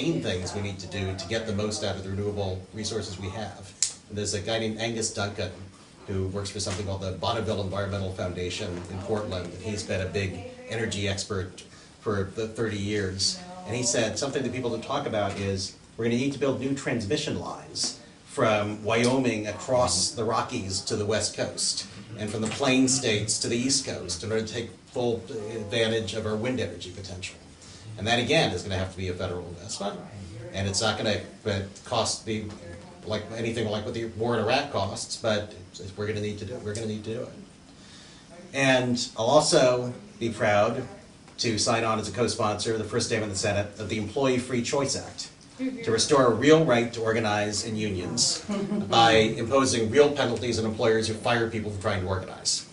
main things we need to do to get the most out of the renewable resources we have. And there's a guy named Angus Duncan who works for something called the Bonneville Environmental Foundation in Portland. He's been a big energy expert for 30 years. And he said something that people don't talk about is we're going to need to build new transmission lines from Wyoming across the Rockies to the West Coast and from the Plain States to the East Coast in order to take full advantage of our wind energy potential. And that, again, is going to have to be a federal investment. And it's not going to cost the like anything like what the war in Iraq costs, but we're going to need to do it. We're going to need to do it. And I'll also be proud to sign on as a co-sponsor, the first name in the Senate, of the Employee Free Choice Act, to restore a real right to organize in unions by imposing real penalties on employers who fire people for trying to organize.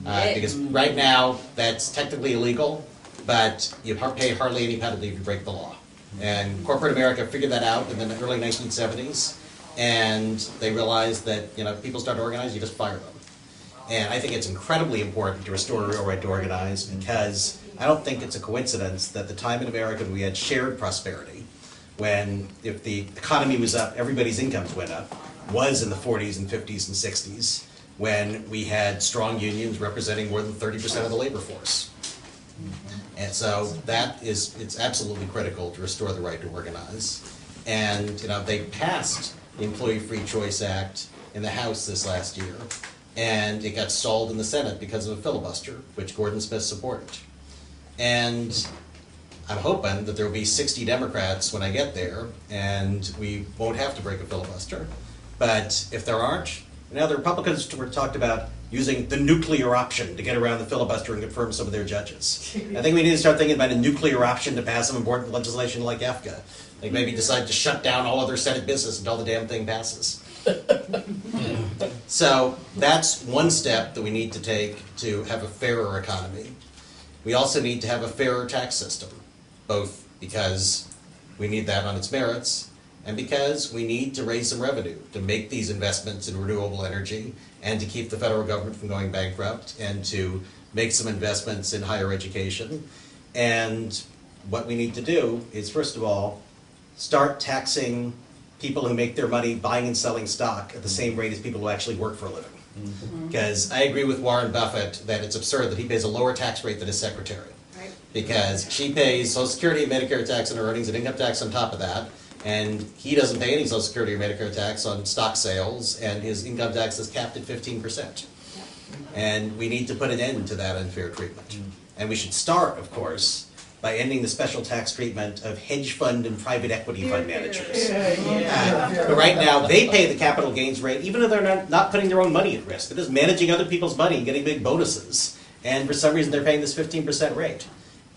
Because right now, that's technically illegal, but you pay hardly any penalty if you break the law. And corporate America figured that out in the early 1970s, and they realized that people start to organize, you just fire them. And I think it's incredibly important to restore a real right to organize, because I don't think it's a coincidence that the time in America when we had shared prosperity, when if the economy was up, everybody's incomes went up, was in the 40s and 50s and 60s, when we had strong unions representing more than 30% of the labor force. And so it's absolutely critical to restore the right to organize. And they passed the Employee Free Choice Act in the House this last year, and it got stalled in the Senate because of a filibuster, which Gordon Smith supported. And I'm hoping that there will be 60 Democrats when I get there, and we won't have to break a filibuster. But if there aren't, now the Republicans were talked about using the nuclear option to get around the filibuster and confirm some of their judges. I think we need to start thinking about a nuclear option to pass some important legislation like EFCA. Like maybe decide to shut down all other Senate business until the damn thing passes. So that's one step that we need to take to have a fairer economy. We also need to have a fairer tax system, both because we need that on its merits and because we need to raise some revenue to make these investments in renewable energy and to keep the federal government from going bankrupt and to make some investments in higher education. And what we need to do is, first of all, start taxing people who make their money buying and selling stock at the same rate as people who actually work for a living. Because I agree with Warren Buffett that it's absurd that he pays a lower tax rate than his secretary. Right. Because she pays Social Security and Medicare tax on her earnings and income tax on top of that, and he doesn't pay any Social Security or Medicare tax on stock sales, and his income tax is capped at 15%. And we need to put an end to that unfair treatment. And we should start, of course, by ending the special tax treatment of hedge fund and private equity fund managers. But right now, they pay the capital gains rate, even though they're not putting their own money at risk. They're just managing other people's money and getting big bonuses. And for some reason, they're paying this 15% rate.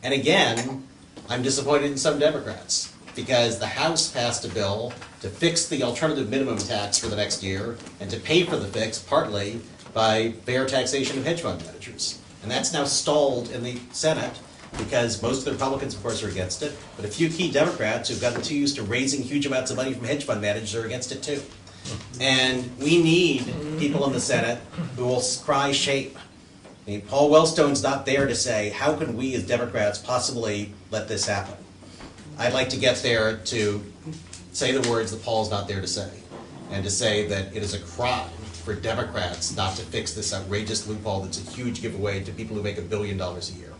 And again, I'm disappointed in some Democrats, because the House passed a bill to fix the alternative minimum tax for the next year and to pay for the fix partly by fair taxation of hedge fund managers. And that's now stalled in the Senate, because most of the Republicans, of course, are against it, but a few key Democrats who've gotten too used to raising huge amounts of money from hedge fund managers are against it too. And we need people in the Senate who will cry shame. I mean, Paul Wellstone's not there to say, how can we as Democrats possibly let this happen? I'd like to get there to say the words that Paul's not there to say, and to say that it is a crime for Democrats not to fix this outrageous loophole that's a huge giveaway to people who make $1 billion a year.